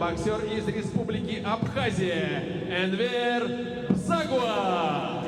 боксер из Республики Абхазия Энвер Бзагуа.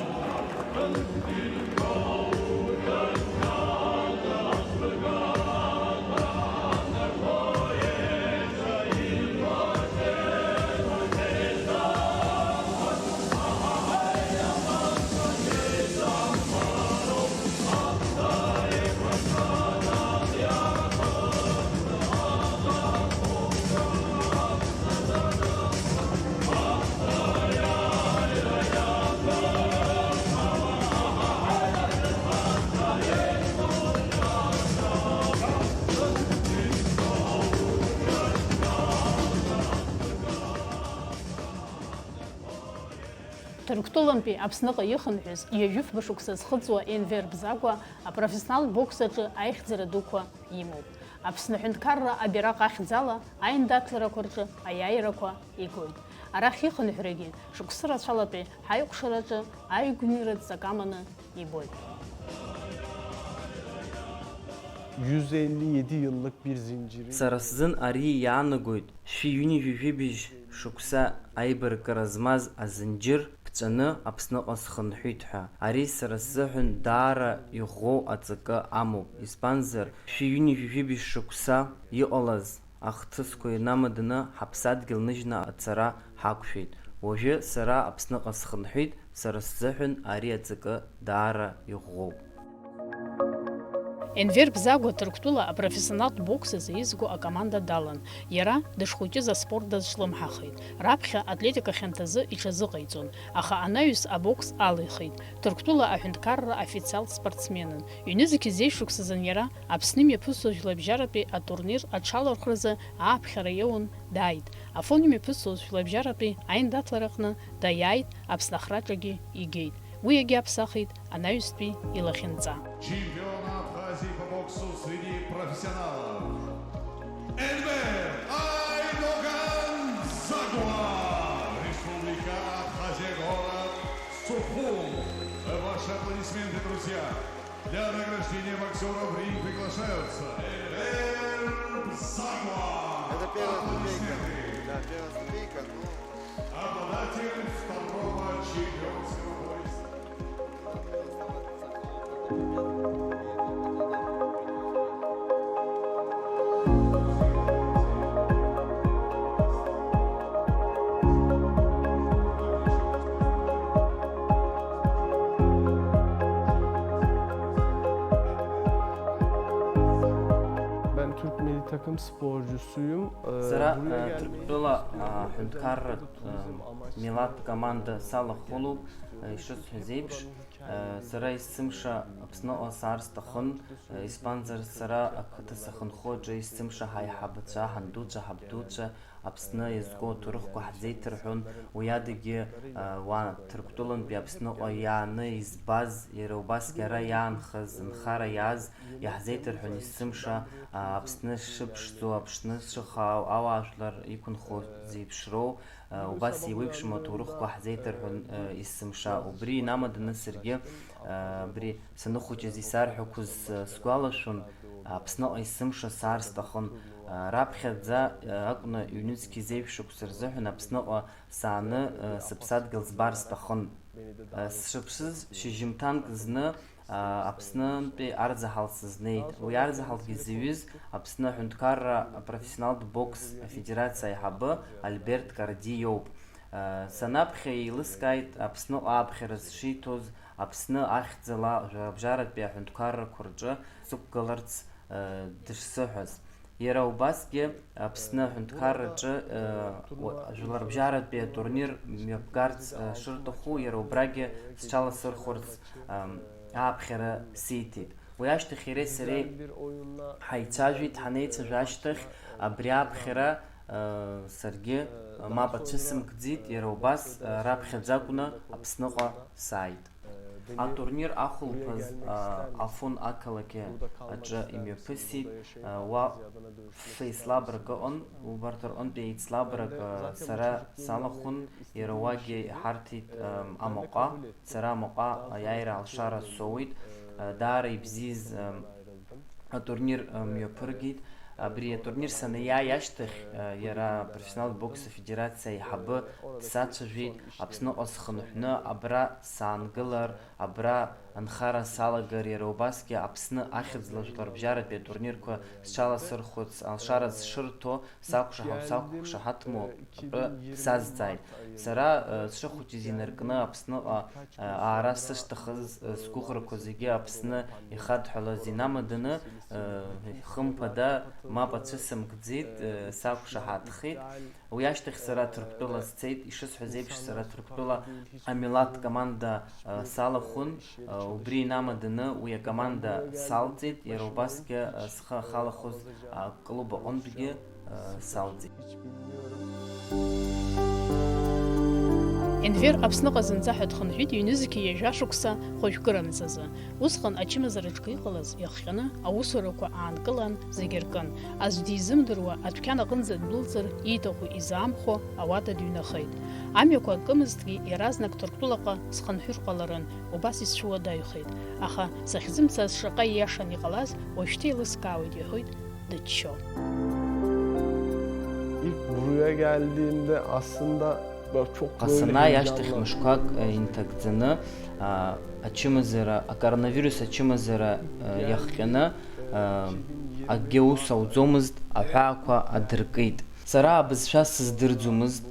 Ҭырқәтәылантәи Аԥсныҟа ихынҳәыз ҩажәифба шықәса зхыҵуа Енвер Бзагуа апрофессионал бокс аҿы аихьӡара дуқәа имоуп. Аԥсны аҳәынҭқарра абираҟ ахьӡала аиндаҭларақәа рҿы аиааирақәа игоит. Арахь ихынҳәрагьы шықәсы рацәалатәи ҳаиҟәшараҿы аигәныра ҵак аманы ибоит. 157 yıllık bir zinciri. Сара сзын ари иаанагоит шәи-ҩынҩажәижә шықәса аибаркыра змаз азынџьыр ԥҵәаны Аԥсныҟа схынҳәит ҳәа. Ари сара сзыҳәан даара иӷәӷәоу аҵакы амоуп. Избанзар шәи-ҩынҩажәижә шықәса иҟалаз ахҭысқәа инамаданы ҳаԥсадгьыл ныжьны ацара ҳақәшәеит. Уажәы сара Аԥсныҟа схынҳәит, сара сзыҳәан ари аҵакы даара иӷәӷәоуп. Енвер Бзагуа Ҭырқәтәыла апрофессионалтә бокс азы изго акоманда далан. Иара дышхәыҷыз аспорт дазҿлымҳахеит. Раԥхьа атлетика хьанҭазы иҽазыҟаиҵон, аха анаҩс абокс алихит. Ҭырқәтәыла аҳәынҭқарра официал спортсменын. Ҩнызқь изеиԥшықәсазын иара Аԥсны имҩаԥысуа жәлабжьаратәи атурнир аҽалархәразы ааԥхьара иоуан дааит. Афон имҩаԥысуаз жәлабжьаратәи аиндаҭлараҟны даиааит, Аԥсны ахраҿагьы игеит. Уи иагьаԥсахит анаҩстәи илахьынҵа. По боксу среди профессионалов Энвер Бзагуа, Республика Абхазия, город Сухум. Ваши аплодисменты, друзья. Для награждения боксеров в ринг приглашаются Энвер Бзагуа. Это первая ступенька. Да, первая ступенька. Обладатель второго чемпионского пояса. Türk milli takım sporcusuyum. Сара Ҭырқәтәыла аҳәынҭқарратә милаҭ команда салахәылоуп. Ишысҳәаз еиԥш, сара есымша Аԥсныҟа саар сҭахын, избанзар сара ақыҭа сахьынхо аҿы есымша ҳаиҳабацәа, ҳандуцәа, ҳабдуцәа Аԥсны иазго аҭоурыхқәа ҳзеиҭарҳәон. Уи адагьы Ҭырқәтәылантәи Аԥсныҟа иааны избаз, иара убасгьы ара иаанхаз, нхара иааз иаҳзеиҭарҳәон есымша Аԥсны шыԥшӡоу, Аԥсны шыхаау, ауаажәлар иқәынхо зеиԥшроу, убас еиуеиԥшым аҭоурыхқәа ҳзеиҭарҳәон есымша. Убри инамаданы саргьы абри саныхәыҷыз исарҳәақәоз сгәалашәон, Аԥсныҟа есымша саар сҭахын. Раԥхьаӡа акәны ҩнызқь изеиԥшықәса рзыҳәан Аԥсныҟа сааны сыԥсадгьыл збар сҭахын. Сшыԥшыз шьыжьымҭанк зны Аԥснынтәи арзаҳал сызнеит. Уи арзаҳалгьы зыҩыз Аԥсны аҳәынҭқарра апрофессионалтә бокс афедерациа аиҳабы Альберт Карди иоуп. Санаԥхьа еилыскааит Аԥсныҟа ааԥхьара зшиҭоз, Аԥсны ахьӡала жәларбжьаратәи аҳәынҭқаррақәа рҿы сықәгыларц дышсыҳәаз. Иара убасгьы Аԥсны аҳәынҭқарраҿы жәларбжьаратәи атурнир мҩаԥгарц шырҭаху, иара убрагьы сҽаласырхәырц ааԥхьара сиҭеит. Уи ашьҭахь иареи сареи ҳаицәажәеит, ҳанеицәажәа ашьҭахь абри ааԥхьара саргьы мап ацәысымкӡеит, иара убас раԥхьаӡа акәны Аԥсныҟа сааит. Атурнир ахәылԥаз Афон ақалақь аҿы имҩаԥысит. Уа феицлабрак ыҟан, убарҭ рҟынтәи еицлабрак сара салахәын, иара уагьы иҳарҭеит амаҟа. Сара амаҟа аиааира алшара соуит. Даара ибзиаз атурнир мҩаԥыргеит. абри турнир санаиашьҭахь иара профессионал бокс федерациа иҳабы дсацәажәеит, Аԥсныҟа схынҳәны абра саангылар, абра анхара салагар, иара убасгьы Аԥсны ахьӡала жәларбжьаратәи атурнирқәа сҽаласырхәыц, алшара сшырҭо сақәшаҳаҭму апро сазҵааит. Сара сшыхәыҷыз инаркны Аԥсныҟа аара сышҭахыз сгәыӷрақәа зегьы Аԥсны ихадҳәалаз инамаданы хымԥада мап ацәысымкӡеит, сақәшаҳаҭхеит. Уи ашьҭахь сара Ҭырқәтәыла сцеит, ишысҳәаз еиԥш сара Ҭырқәтәыла амилаҭ команда салахәын, убри инамаданы уи акоманда салҵит, иара убасгьы схы ахалахәыз аклуб аҟынтәгьы салҵит. Енвер Аԥсныҟа зынӡа ҳәа дхынҳәит иҩнызқьи ҩажәа шықәса хәажәкырамҵазы. Усҟан ачымазараҿы иҟалаз иахҟьаны аусурақәа аанкылан зегьы ркын. Аӡә дизымдыруа адәқьан аҟынӡа ддәылҵыр ииҭаху изаамхо ауада дыҩнахеит. Амҩақәа акымызҭгьы иаразнак Ҭырқәтәылаҟа схынҳәыр ҟаларын, убас исцәуадаҩхеит. Аха сахьзымцаз шаҟа ииашан иҟалаз уажәшьҭа еилыскаауеит иҳәоит дыччо. İlk buraya geldiğimde aslında çok Ҟасана иашьҭахь мышқәак инҭагӡаны ачымазара, акоронавирус ачымазара иахҟьаны акгьы ус ауӡомызт, аҳәаақәа адыркит. Сара абызшәа сыздырӡомызт,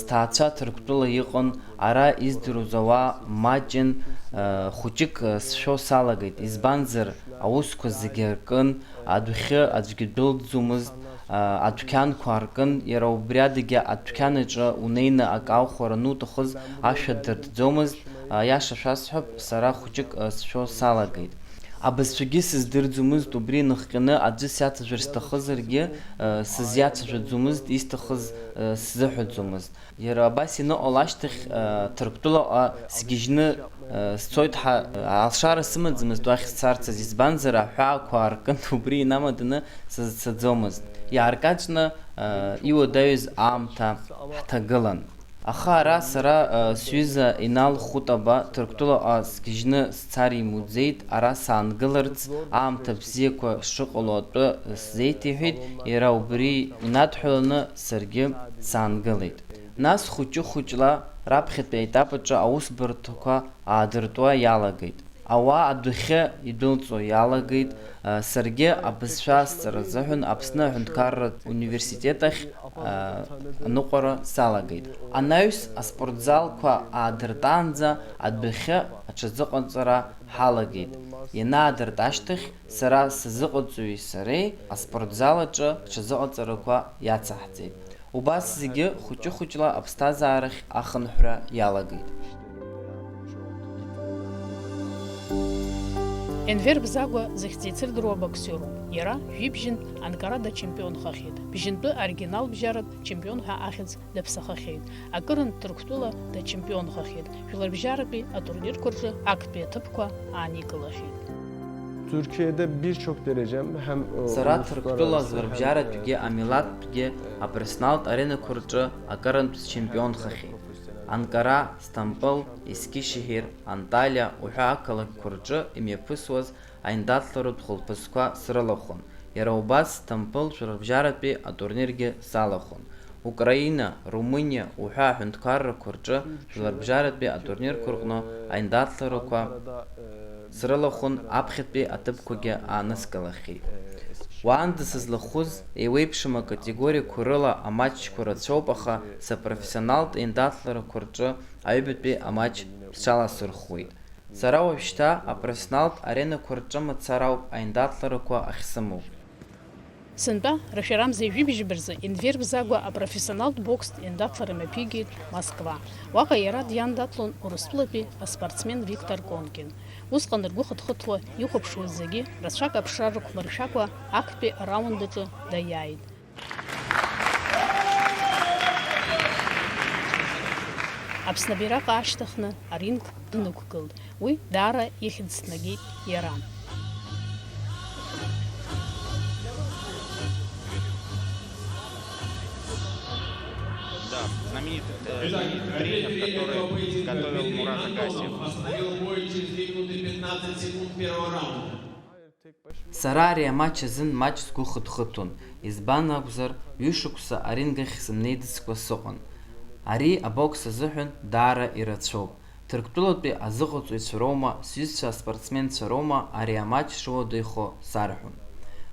сҭаацәа Ҭырқәтәыла иҟан, ара издыруаз ауаа маҷын, хәыҷык сшәо салагеит, избанзар аусқәа зегьы ркын, адәахьы аӡәгьы дәылҵӡомызт, адәқьанқәа аркын, иара убри адагьы адәқьанаҿы унеины ак аухәара ануҭахыз ашәа дыртӡомызт, иаша шәасҳәап, сара хәыҷык сшәо салагеит. Абызшәагьы сыздырӡомызт, убри нахҟьаны аӡәы сиацәажәар сҭахызаргьы сызиацәажәаӡомызт, исҭахыз сзыҳәаӡомызт. Иара абас иныҟало ашьҭахь Ҭырқәтәылаҟа сгьежьны сцоит ҳәа алшара сымаӡамызт уахь сцарцаз, избанзар аҳәаақәа аркын, убри инамаданы сызцаӡомызт. Иааркаҿны иуадаҩыз аамҭа ҳҭагылан. Аха ара сара сҩыза Инал Хәытаба Ҭырқәтәылаҟа сгьежьны сцар имуӡеит, ара саангыларц аамҭа бзиақәа шыҟало атәы сзеиҭеиҳәеит, иара убри инадҳәаланы саргьы саангылеит. Нас хәыҷы-хәыҷла раԥхьатәи аетапаҿы аусбарҭақәа аадыртуа иалагеит. Ауаа адәахьы идәылҵуа иалагеит, саргьы абызшәа сҵара азыҳәан Аԥсны аҳәынҭқарратә университет ахь аныҟәара салагеит. Анаҩс аспортзалқәа аадыртаанӡа адәахьы аҽазыҟаҵара ҳалагеит. Ианаадырт ашьҭахь сара сазыҟаҵои сареи аспортзал аҿы аҽазыҟаҵарақәа иацаҳҵеит. Убас зегьы хәыҷы-хәыҷла аԥсҭазаарахь ахынҳәра иалагеит. Енвер Бзагәа зыхьӡеицырдыруа боксиоруп. Иара жәибжьынтә Анкарада чемпионхахьеит. Бжьынтәы оригинал бжьаратә чемпион ҳәа ахьӡ даԥсахахьеит. Акырынтә Ҭырқәтәыла дачемпионхахьеит. Жәларбжьаратәи атурнирқәа рҿы актәи аҭыԥқәа ааникылахьеит. Türkiye'de birçok derecem hem Сара Ҭырқәтәыла жәларбжьаратәгьы амилаҭтәгьы апрофессионалтә аренақәа рҿы акырынтә счемпионхахьеит. Анкара, Стамбул, Ескишеҳир, Анталиа уҳәа ақалақьқәа рҿы имҩаԥысуаз аиндаҭларатә хәылԥазқәа срылахәын. Иара убас Стамбул жәларбжьаратәи атурниргьы салахәын. Украина, Румыниа уҳәа аҳәынҭқаррақәа рҿы жәларбжьаратәи атурнирқәа рҟны аиндаҭларақәа срылахәын, аԥхьатәи аҭыԥқәагьы ааныскылахьеит. Уаанда сызлахәыз еиуеиԥшым акатегориақәа рыла аматчқәа рацәоуп, аха сапрофессионалтә еиндаҭларақәа рҿы аҩбатәи аматч сҽаласырхәуеит. Сара уажәшьҭа апрофессионалтә аренақәа рҿы мацара ауп аиндаҭларақәа ахьсымоу. Сынтәа рашәарамза ижәибжьбырзы Енвер Бзагәа апрофессионалтә бокстә еиндаҭлара мҩаԥигеит Москва. Уаҟа иара диандаҭлон Урыстәылатәи аспортсмен Виктор Конкин. Усҟан ргәы хыҭхыҭуа ихәаԥшуаз зегьы рацәак аԥшра рықәлыршәакәа актәи араунд аҿы даиааит. Аԥсны абираҟ аашьҭыхны аринг днықәгылт. Уи даара ихьӡ ҭнагеит иара. Знаменитый тренер, который готовил Мурат Агасиев. Остановил бой через 2 минуты 15 секунд первого раунда. Сара ари амач азын маҷ сгәы хыҭхыҭон, избан акәзар, ҩышықәса аринг ахь сымнеидыцкәа сыҟан. Ари абокс азыҳәан даара ирацәоуп. Ҭырқәтәылатәи азыҟаҵаҩцәа роума, сҩызцәа аспортсменцәа роума ари амач шуадаҩхо сарҳәон.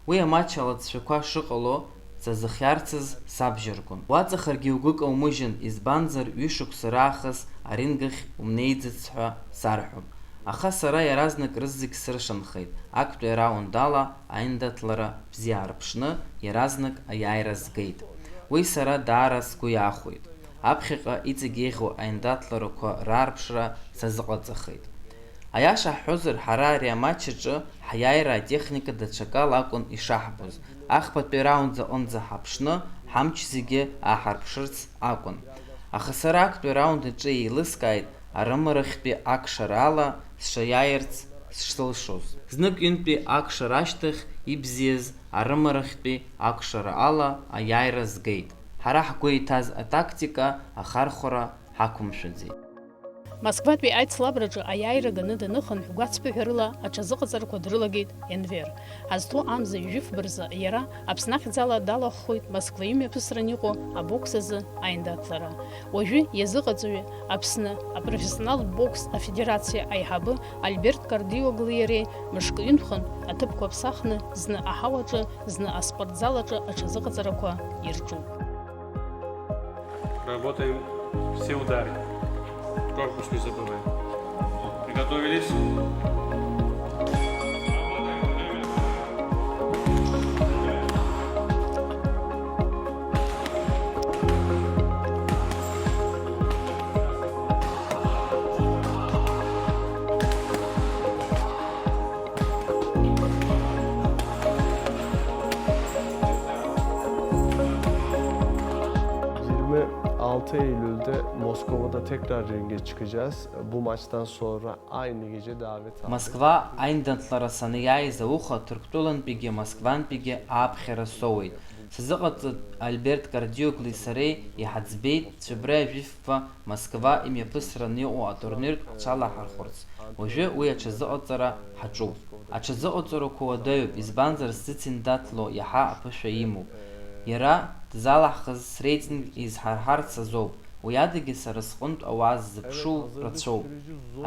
Уи амач алаҵшәақәа шыҟало сазыхиарцаз сабжьаркун. Уаҵахаргьы угәы каумыжьын, избанзар ҩышықәса раахыс аринг ахь умнеиӡац ҳәа сарҳәон. Аха сара иаразнак рызегь сыршанхеит. Актәи араунд ала аиндаҭлара бзиа рԥшны иаразнак аиааира згеит. Уи сара даара сгәы иахәеит. Аԥхьаҟа иҵегь еиӷьу аиндаҭларақәа раарԥшра сазыҟаҵахеит. Аиаша ҳҳәозар, ҳара ари амач аҿы ҳиааира атехника даҽакала акәын ишаҳбоз. Ахԥатәи араунд аҟынӡа ҳаԥшны ҳамч зегьы ааҳарԥшырц акәын. Аха сара актәи араунд аҿы еилыскааит арымарахьтәи акшара ала сшаиааирц сшылшоз. Знык ҩынтәи акшара ашьҭахь ибзиаз арымарахьтәи акшара ала аиааира згеит. Ҳара ҳгәы иҭаз атактика ахархәара ҳақәымшәаӡеит. Москватәи аицлабраҿы аиааира ганы даныхан ҳгәацԥыҳәарыла аҽазыҟаҵарақәа дрылагеит Енвер. Ҳазҭо амза ижәифбырза иара Аԥсны ахьӡала далахәхоит Москва имҩаԥысран иҟоу абокс азы аиндаҭлара. Уажәы иазыҟаҵаҩы Аԥсны апрофессионалтә бокс афедерациа аиҳабы Альберт Кардиоглеи иареи мышкҩынтәхан аҭыԥқәа ԥсахны зны аҳауаҿы, зны аспортзалаҿы аҽазыҟаҵарақәа ирҿуп. Работаем все удары. Корпус не забываем. Приготовились? Eylül'de Moskova'da tekrar ringe çıkacağız. Bu maçtan sonra aynı gece davet aldık. Москва аиндаҭлара саниааиз ауха Ҭырқәтәылантәигьы Москвантәигьы ааԥхьара соуеит. Сазыҟаҵатә Альберт Кардиоглеи сареи иҳаӡбеит Цәыбра Жәифба Москва имҩаԥысран иҟоу атурниртә ҳцәалаҳархәырц. Уажәы уи аҽазыҟаҵара ҳаҿуп. Аҽазыҟаҵарақәа уадаҩуп, избанзар сзыциндаҭло иаҳа аԥышәа имоуп. Иара дзалаҳхыз среитинг изҳарҳарц азоуп. Уи адагьы сара сҟынтә ауаа ззыԥшу рацәоуп.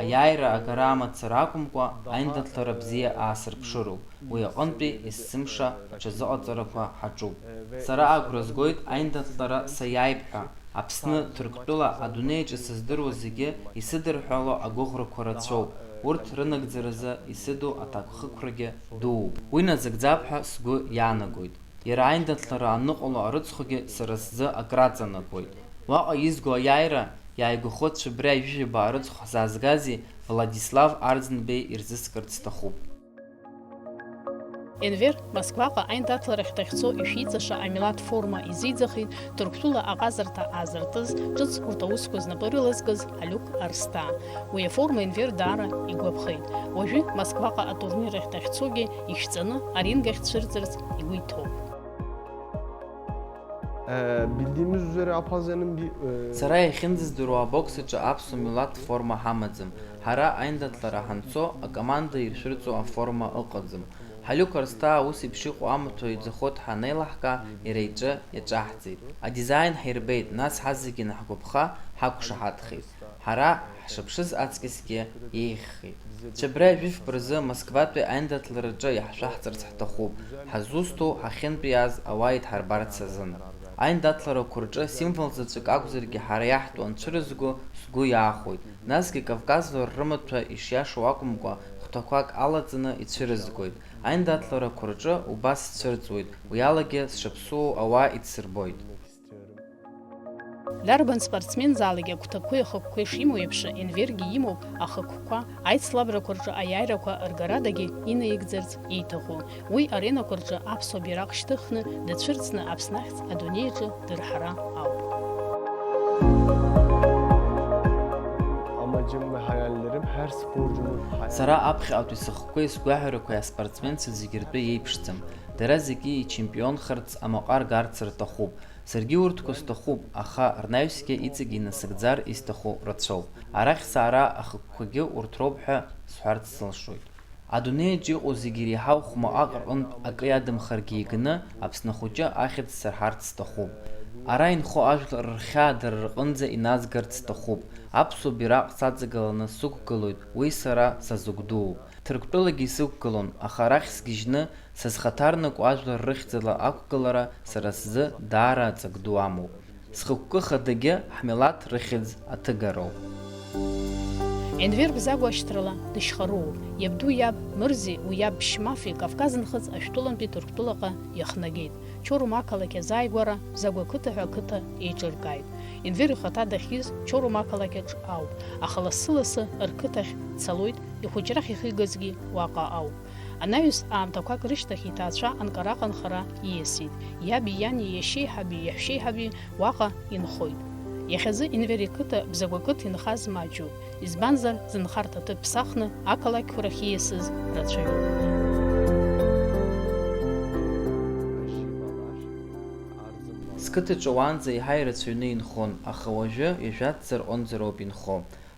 Аиааира агара амацара акәымкәа аиндаҭлара бзиа аасырԥшыроуп. Уи аҟынтәи есымша аҽазыҟаҵарақәа ҳаҿуп. Сара агәра згоит аиндаҭлара саиааип ҳәа. Аԥсны, Ҭырқәтәыла, адунеиаҿы сыздыруа зегьы исыдырҳәало агәыӷрақәа рацәоуп. Урҭ рынагӡаразы исыду аҭакәхықәрагьы дууп. Уи наӡагӡап ҳәа сгәы иаанагоит. Иара аиндаҭлара аныҟало арыцхәагьы сара сзы акраҵанакуеит. Уаҟа изго аиааира иааигәахо Цәыбра Жәифба арыцхә ҳзаазгази Владислав Арӡынбеи ирзыскырц сҭахуп. Енвер Москваҟа аиндаҭларахь дахьцо ишәиҵаша амилаҭ форма изиӡахит Ҭырқәтәыла аҟазарҭа аазыртыз ҿыц урҭ аусқәа знапы рылазкыз Ҳалиуқ Арсҭаа. Уи аформа Енвер даара игәаԥхеит. Уажәы Москваҟа атурнир ахь дахьцогьы ишәҵаны аринг ахь дцәырҵырц игәы иҭоуп. Bildiğimiz üzere Apazya'nın bir... Сара иахьынӡаздыруа абокс аҿы аԥсуа милаҭ форма ҳамаӡам. Ҳара аиндаҭлара ҳанцо акоманда иршәырҵо аформа ыҟаӡам. Ҳалиуқ Арсҭаа ус еиԥш иҟоу амаҭәа иӡахо дҳанеилаҳка, иара иҿы иаҿаҳҵеит. Адизаин ҳирбеит, нас ҳазегьы наҳгәаԥха ҳақәшаҳаҭхеит. Ҳара ҳшыԥшыз аҵкьысгьы еиӷьхеит. Цәыбра Жәифба рзы Москватәи аиндаҭлараҿы иаҳшәаҳҵарц ҳҭахуп. Ҳазусҭоу ҳахьынтәиааз ауаа идҳарбарц азын. Аиндаҭларақәа рҿы символ заҵәык акәзаргьы ҳара иаҳтәу анцәыразго сгәы иаахәоит. Насгьы Кавказлар рымаҭәа ишиашоу акәымкәа хәҭақәак алаҵаны ицәырызгоит. Аиндаҭларақәа рҿы убас сцәырҵуеит. Уи алагьы сшаԥсуоу ауаа идсырбоит. Дарбан спортсмензаалакгьы агәҭақәеи ахықәқәеи шимоу еиԥш Енвергьы имоуп ахықәқәа аицлабрақәа рҿы аиааирақәа ргарадагьы инаигӡарц ииҭаху. Уи аренақәа рҿы аԥсуа бираҟ шьҭыхны дацәырҵны Аԥсны ахьӡ адунеиаҿы дырҳара ауп. Amacım ve hayallerim her sporcunun Сара аԥхьаҟатәи сыхқәеи сгәаҳәарақәеи аспортсменцәа зегьы ртәы еиԥшӡам. Дара зегьы ичемпионхарц амаҟа ргарц рҭахуп. Саргьы урҭқәа сҭахуп, аха рнаҩсгьы иҵегьы инасыгӡар исҭаху рацәоуп. Арахь саара ахықәқәагьы урҭ роуп ҳәа сҳәарц сылшоит. Адунеиаҿ иҟоу зегьы иреиҳау хәмаҟак рҟынтә акы иадымхаргьы иганы Аԥсны хәыҷы ахьӡ сырҳарц сҭахуп. Ара инхо ажәлар рхьаа дара рҟынӡа иназгарц сҭахуп. Аԥсуа бираҟ саҵагыланы сықәгылоит, уи сара сазыгәдууп. Ҭырқәтәылагьы исықәгылон, аха арахь сгьежьны сызхаҭарнакуа ажәлар рыхьӡала ақәгылара сара сзы даара аҵак ду амоуп. Схықәкы хадагьы ҳмилаҭ рыхьӡ аҭыгароуп. Енвер Бзагәа ашьҭрала дышьхароуп. Иабду иаб Мырзи уи иаб Ԥшьмафи Кавказ нхыҵ ашәтәылантәи Ҭырқәтәылаҟа иахнагеит. Чорум ақалақь азааигәара Бзагәа ақыҭа ҳәа ақыҭа еиҿыркааит. Енвер ихаҭа дахьиз Чорум ақалақьаҿ ауп, аха лассы-лассы рқыҭахь дцалоит, ихәыҷрахь ихигазгьы уаҟа ауп. Анаҩс аамҭақәак рышьҭахь иҭаацәа анкараҟа анхара ииасит. Иаби иани иашьеиҳаби иаҳәшьеиҳаби уаҟа инхоит. Иахьазы Енвер иқыҭа Бзагәа ақыҭа инхаз маҷуп. Избанзар зынхарҭа ҭыԥ ԥсахны ақалақьқәа рахь ииасыз рацәаҩуп. Сқыҭаҿы уаанӡа еиҳа ирацәаҩны инхон, аха уажәы ижәатәӡа рҟынӡароуп инхо.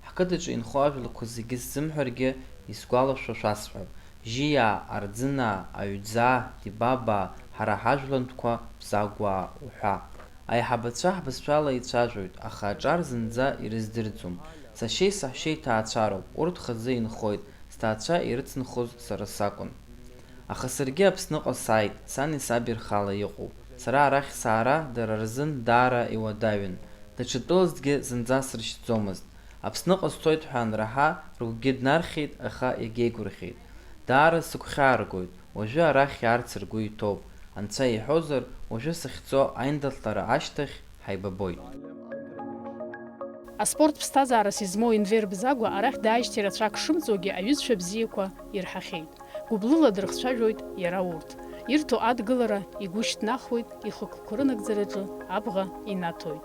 Ҳқыҭаҿы инхо ажәлақәа зегьы сзымҳәаргьы исгәалашәо шәасҳәап. Жьиаа, Арӡынаа, Аҩӡаа, Дибабаа, ҳара ҳажәлантәқәа Бзагәаа уҳәа. Аиҳабацәа ҳбызшәала ицәажәоит, аха аҿар зынӡа ирыздырӡом. Сашьеи саҳәшьеи ҭаацәароуп, урҭ хазы инхоит, сҭаацәа ирыцынхоз сара сакәын. Аха саргьы Аԥсныҟа сааит, сани саби рхала иҟоуп. Сара арахь саара дара рзын даара иуадаҩын. Даҽа тәылазҭгьы зынӡа срышьҭӡомызт. Аԥсныҟа сцоит ҳәа анраҳа, рыгәгьы днархьеит, аха иагьеигәырӷьеит. Даара сыгәхьааргоит, уажәы арахь иаарц ргәы иҭоуп. Анцәа иҳәозар, уажәы сахьцо аиндаҭлара ашьҭахь ҳаибабоит. Аспорт ԥсҭазаарас измоу Енвер Бзагәа арахь дааижьҭеи рацәак шымҵуагьы аҩызцәа бзиақәа ирҳахьеит. Гәыблыла дрыхцәажәоит иара урҭ. Ирҭо адгылара игәы шьҭнахуеит, ихықәқәа рынагӡараҿы абӷа инаҭоит.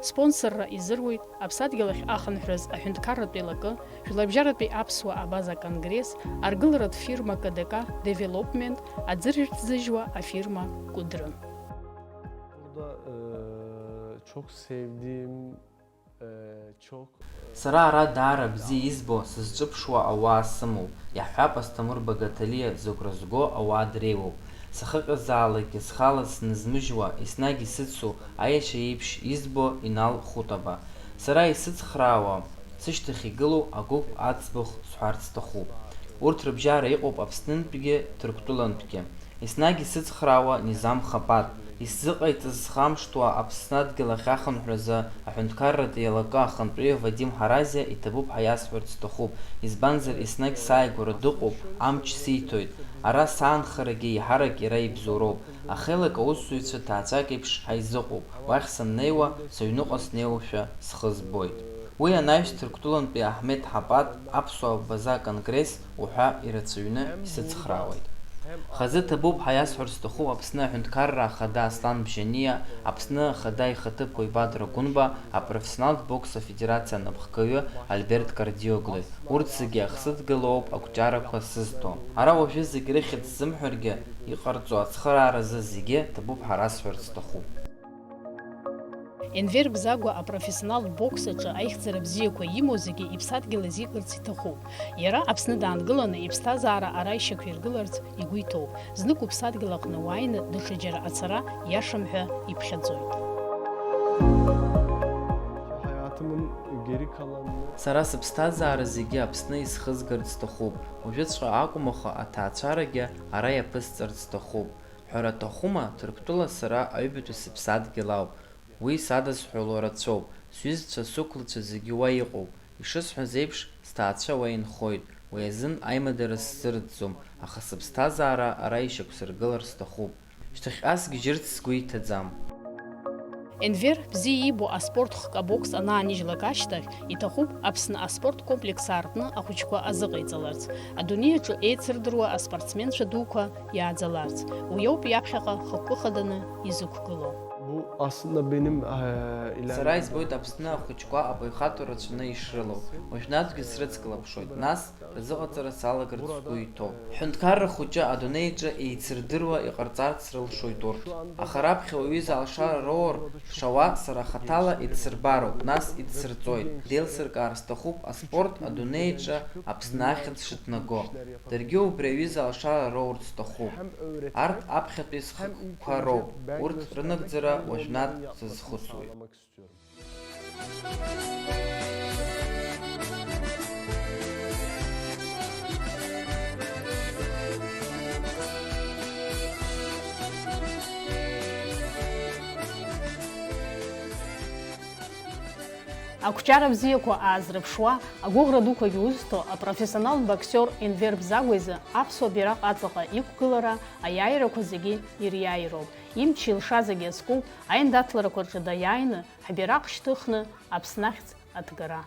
Спонсорра изыруеит Аԥсадгьыл ахь ахынҳәраз аҳәынҭқарратә еилакы, Жәларбжьаратәи аԥсуа абаза конгресс, аргыларатә фирма КДК Development, аӡырҩрҭ-зыжьуа афирма Кәыдры. Burada çok sevdiğim çok Сара ара даара бзиа избо сызҿыԥшуа ауаа сымоуп. Иаҳҳәап Асҭамыр Багаҭалиа зыгәра зго ауаа дреиуоуп. Сахыҟазаалакгьы схала снызмыжьуа, еснагь исыцу аиашьа еиԥш избо Инал Хәытаба. Сара исыцхраауа, сышьҭахь игылоу агәыԥ аӡбахә сҳәарц сҭахуп. Урҭ рыбжьара иҟоуп Аԥснынтәгьы Ҭырқәтәылантәгьы. Еснагь исыцхраауа Низам Хапат. Исзыҟаиҵаз схамышҭуа Аԥсны адгьыл ахь ахынҳәразы аҳәынҭқарратә еилакы ахантәаҩы Вадим Ҳаразиа иҭабуп ҳәа иасҳәарц сҭахуп. Избанзар еснагь сааигәара дыҟоуп, амч сиҭоит. Ара саанхарагьы еиҳарак иара ибзоуроуп. Ахелак аусзуҩцәа ҭаацәак еиԥш ҳаизыҟоуп. Уахь саннеиуа сыҩныҟа снеиуашәа схы збоит. Уи анаҩс Ҭырқәтәылантәи Аҳмеҭ Ҳапат аԥсуа абаза конгресс уҳәа ирацәаҩны исыцхраауеит. Хазы ҭабуп ҳәа иасҳәарц сҭахуп Аԥсны аҳәынҭқарра ахада Аслан Бжьаниа, Аԥсны ахада ихаҭыԥуаҩ Бадра Гәынба, апрофессионалтә бокс афедерациа анапхгаҩы Альберт Кардиоглои. Урҭ зегьы ахсыдгылоуп акәҷарақәа сызҭо. Ара уажәы зегьы рыхьӡ сзымҳәаргьы, иҟарҵо ацхырааразы зегьы ҭабуп ҳәа расҳәарц сҭахуп. Енвер Бзагәа апрофессионалтә бокс аҿы аихьӡара бзиақәа имоу зегьы иԥсадгьыл азикырц иҭахуп. Иара Аԥсны даангыланы иԥсҭазаара ара ишьақәиргыларц игәы иҭоуп. Знык уԥсадгьыл аҟны уааины даҽаџьара ацара иашам ҳәа иԥхьаӡоит. hayatımın geri kalanını Сара сыԥсҭазаара зегьы Аԥсны исхызгарц сҭахуп. Уажәыҵәҟьа акәымха аҭаацәарагьы ара иаԥысҵарц сҭахуп. Ҳәара аҭахума, Ҭырқәтәыла сара аҩбатәи сыԥсадгьыл ауп. Уи садазҳәало рацәоуп. Сҩызцәа сықәлацәа зегьы уа иҟоуп. Ишысҳәаз еиԥш, сҭаацәа уа инхоит. Уи азын аимадара сзырӡӡом, аха сыԥсҭазаара ара ишьақәсыргылар сҭахуп. Шьҭахьҟа сгьежьырц сгәы иҭаӡам. Енвер бзиа ибо аспортхк абокс анааніжьлак ашьҭахь иҭахуп Аԥсны аспорт комплекс аартны ахәыҷқәа азыҟаиҵаларц, адунеи аҿы еицырдыруа аспортсменцәа дуқәа иааӡаларц. Уи ауп иаԥхьаҟа хықәкы хаданы изықәгылоу. bu aslında benim Сара избоит Аԥсны ахәыҷқәа абаҩхатәра рацәаны ишрылоу. Уажәнатәгьы срыцклаԥшуеит, нас рзыҟаҵара салагарц сгәы иҭоуп. Ҳәынҭқарра хәыҷы адунеиҿы еицырдыруа иҟарҵарц рылшоит урҭ. Аха раԥхьа уаҩы залшара роур шауа сара хаҭала идсырбароуп, нас идсырҵоит. Деилсыркаар сҭахуп аспорт адунеиҿы Аԥсны ахьӡ шыҭнаго. Даргьы убри аҩыза алшара роурц сҭахуп. Арҭ аԥхьатәи схқәа роуп. Урҭ рынагӡара уажәнатә сазхәыцуеит. anlamak istiyorum. Акәҷара бзиақәа аазрыԥшуа, агәыӷра дуқәагьы узҭо апрофессионал боксер Енвер Бзагәа изы аԥсуа бираҟ аҵаҟа иқәгылара аиааирақәа зегьы ириааироуп. Имч илша зегьы азкуп, аиндаҭларақәа рҿы даиааины ҳбираҟ шьҭыхны Аԥсны ахьӡ аҭгара.